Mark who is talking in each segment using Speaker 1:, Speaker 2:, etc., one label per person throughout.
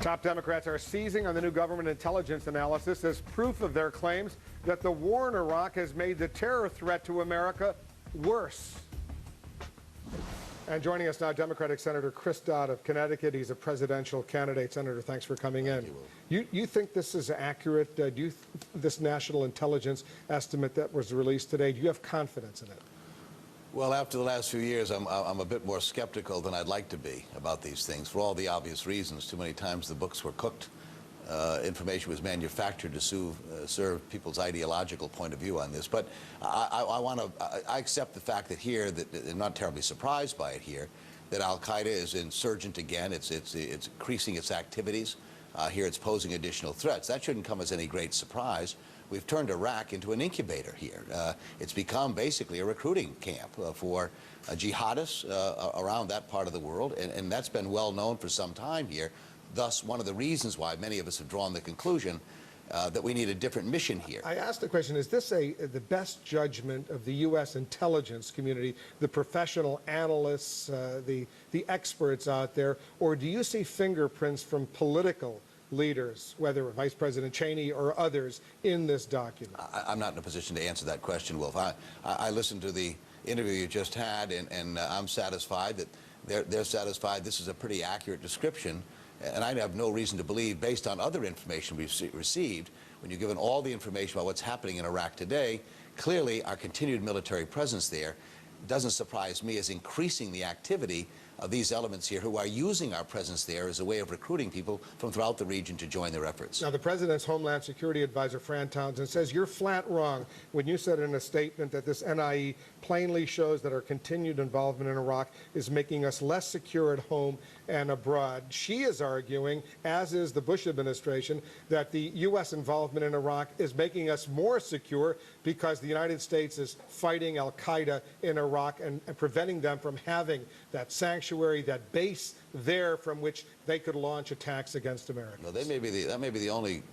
Speaker 1: Top Democrats are seizing on the new government intelligence analysis as proof of their claims that the war in Iraq has made the terror threat to America worse. And joining us now, Democratic Senator Chris Dodd of Connecticut. He's a presidential candidate. Senator, thanks for coming in. You think this is accurate? This national intelligence estimate that was released today, do you have confidence in it?
Speaker 2: Well, after the last few years, I'm a bit more skeptical than I'd like to be about these things for all the obvious reasons. Too many times the books were cooked. Information was manufactured to serve people's ideological point of view on this. But I accept the fact that here, that I'm not terribly surprised by it here, that Al-Qaeda is insurgent again. It's increasing its activities. Here it's posing additional threats. That shouldn't come as any great surprise. We've turned Iraq into an incubator here. It's become basically a recruiting camp for jihadists around that part of the world, and that's been well known for some time here. Thus, one of the reasons why many of us have drawn the conclusion that we need a different mission here.
Speaker 1: I asked the question, is this the best judgment of the U.S. intelligence community, the professional analysts, the experts out there, or do you see fingerprints from political leaders, whether Vice President Cheney or others, in this document?
Speaker 2: I'm not in a position to answer that question, Wolf. I listened to the interview you just had, and I'm satisfied that they're satisfied this is a pretty accurate description. And I have no reason to believe, based on other information we've received, when you're given all the information about what's happening in Iraq today, clearly our continued military presence there doesn't surprise me as increasing the activity of these elements here who are using our presence there as a way of recruiting people from throughout the region to join their efforts.
Speaker 1: Now, the President's Homeland Security Advisor, Fran Townsend, says you're flat wrong when you said in a statement that this NIE plainly shows that our continued involvement in Iraq is making us less secure at home and abroad. She is arguing, as is the Bush administration, that the U.S. involvement in Iraq is making us more secure because the United States is fighting al-Qaeda in Iraq and preventing them from having that sanctuary, that base there from which they could launch attacks against Americans.
Speaker 2: Well, that may be the only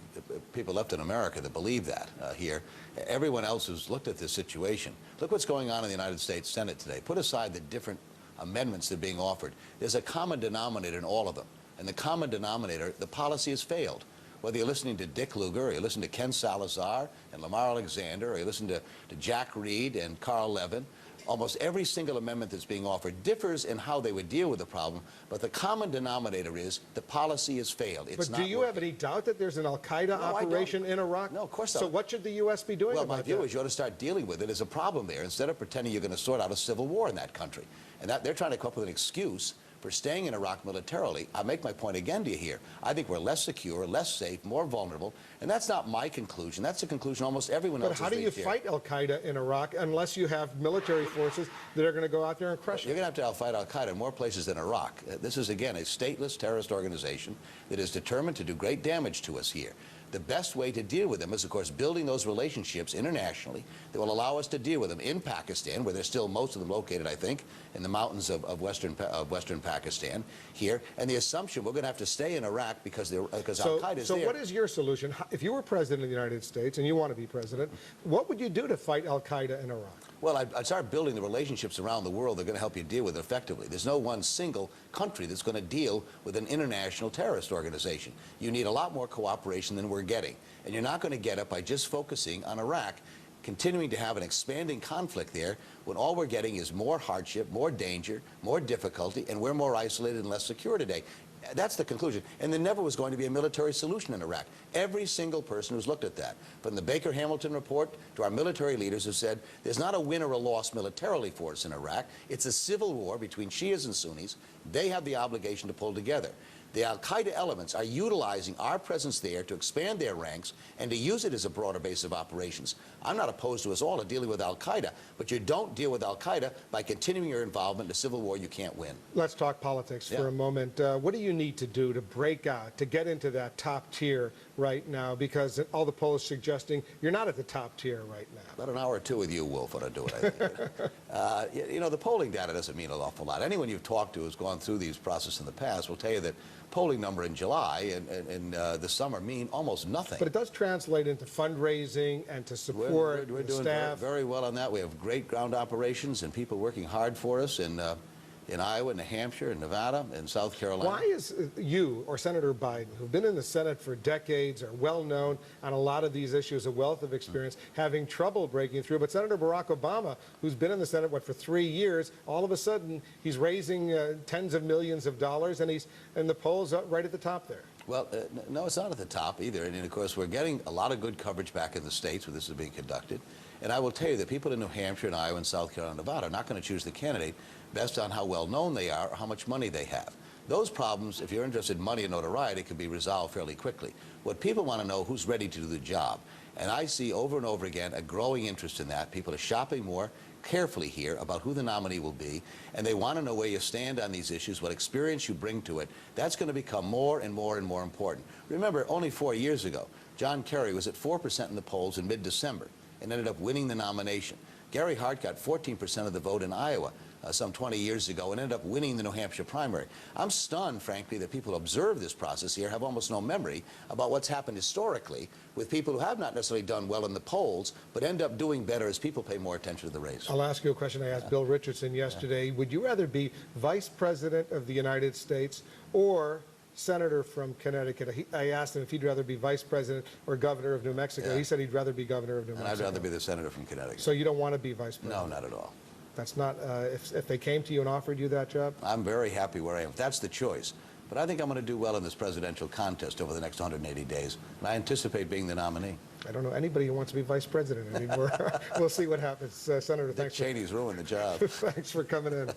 Speaker 2: people left in America that believe that here. Everyone else who's looked at this situation, look what's going on in the United States Senate today. Put aside the different amendments that are being offered. There's a common denominator in all of them. And the common denominator, the policy has failed. Whether you're listening to Dick Lugar, or you're listening to Ken Salazar and Lamar Alexander, or you listen to Jack Reed and Carl Levin, almost every single amendment that's being offered differs in how they would deal with the problem, but the common denominator is the policy has failed. It's not
Speaker 1: do you have any doubt that there's an al-Qaeda operation in Iraq?
Speaker 2: No, of course not.
Speaker 1: So what should the U.S. be doing about that?
Speaker 2: Well, my view is you ought to start dealing with it as a problem there instead of pretending you're going to sort out a civil war in that country. And that they're trying to come up with an excuse for staying in Iraq militarily. I make my point again to you here. I think we're less secure, less safe, more vulnerable, and that's not my conclusion. That's the conclusion almost everyone else has
Speaker 1: reached. But how do you fight al-Qaeda in Iraq unless you have military forces that are going to go out there and crush it?
Speaker 2: You're going to have to fight al-Qaeda in more places than Iraq. This is, again, a stateless terrorist organization that is determined to do great damage to us here. The best way to deal with them is, of course, building those relationships internationally that will allow us to deal with them in Pakistan, where there's still most of them located, I think, in the mountains of western Pakistan here. And the assumption we're going to have to stay in Iraq because al-Qaeda is there.
Speaker 1: So what is your solution? If you were president of the United States, and you want to be president, what would you do to fight al-Qaeda in Iraq?
Speaker 2: Well, I'd start building the relationships around the world that are going to help you deal with it effectively. There's no one single country that's going to deal with an international terrorist organization. You need a lot more cooperation than we're getting. And you're not going to get it by just focusing on Iraq, continuing to have an expanding conflict there when all we're getting is more hardship, more danger, more difficulty, and we're more isolated and less secure today. That's the conclusion. And there never was going to be a military solution in Iraq. Every single person who's looked at that, from the Baker-Hamilton report to our military leaders, have said there's not a win or a loss militarily for us in Iraq. It's a civil war between Shias and Sunnis. They have the obligation to pull together. The al-Qaeda elements are utilizing our presence there to expand their ranks and to use it as a broader base of operations. I'm not opposed to us all to dealing with al-Qaeda, but you don't deal with al-Qaeda by continuing your involvement in a civil war you can't win.
Speaker 1: Let's talk politics for a moment. What do you need to do to break out, to get into that top tier right now? Because all the polls suggesting you're not at the top tier right now.
Speaker 2: About an hour or two with you, Wolf, ought to do it, I think. You know, the polling data doesn't mean an awful lot. Anyone you've talked to who's gone through these processes in the past will tell you that polling number in July and the summer mean almost nothing.
Speaker 1: But it does translate into fundraising and to support
Speaker 2: we're doing
Speaker 1: staff.
Speaker 2: Very well on that. We have great ground operations and people working hard for us. And in Iowa, New Hampshire, and Nevada, and South Carolina.
Speaker 1: Why is you or Senator Biden, who've been in the Senate for decades, are well known on a lot of these issues, a wealth of experience, having trouble breaking through? But Senator Barack Obama, who's been in the Senate, for 3 years, all of a sudden he's raising tens of millions of dollars, and he's in the polls right at the top there.
Speaker 2: Well, no, it's not at the top either. And of course, we're getting a lot of good coverage back in the states where this is being conducted. And I will tell you that people in New Hampshire and Iowa and South Carolina and Nevada are not going to choose the candidate based on how well known they are or how much money they have. Those problems, if you're interested in money and notoriety, can be resolved fairly quickly. What people want to know, who's ready to do the job. And I see over and over again a growing interest in that. People are shopping more carefully here about who the nominee will be, and they want to know where you stand on these issues, what experience you bring to it. That's going to become more and more and more important. Remember, only 4 years ago, John Kerry was at 4% in the polls in mid-December and ended up winning the nomination. Gary Hart got 14% of the vote in Iowa some 20 years ago and ended up winning the New Hampshire primary. I'm stunned, frankly, that people who observe this process here have almost no memory about what's happened historically with people who have not necessarily done well in the polls, but end up doing better as people pay more attention to the race.
Speaker 1: I'll ask you a question I asked Bill Richardson yesterday. Would you rather be Vice President of the United States or Senator from Connecticut? I asked him if he'd rather be Vice President or Governor of New Mexico.
Speaker 2: Yeah.
Speaker 1: He said he'd rather be Governor of New Mexico.
Speaker 2: And I'd rather be the senator from Connecticut.
Speaker 1: So you don't want to be Vice President?
Speaker 2: No, not at all.
Speaker 1: That's not, if they came to you and offered you that job?
Speaker 2: I'm very happy where I am. That's the choice. But I think I'm going to do well in this presidential contest over the next 180 days. And I anticipate being the nominee.
Speaker 1: I don't know anybody who wants to be Vice President anymore. We'll see what happens. Senator,
Speaker 2: Dick
Speaker 1: thanks.
Speaker 2: Cheney's ruined the job.
Speaker 1: Thanks for coming in.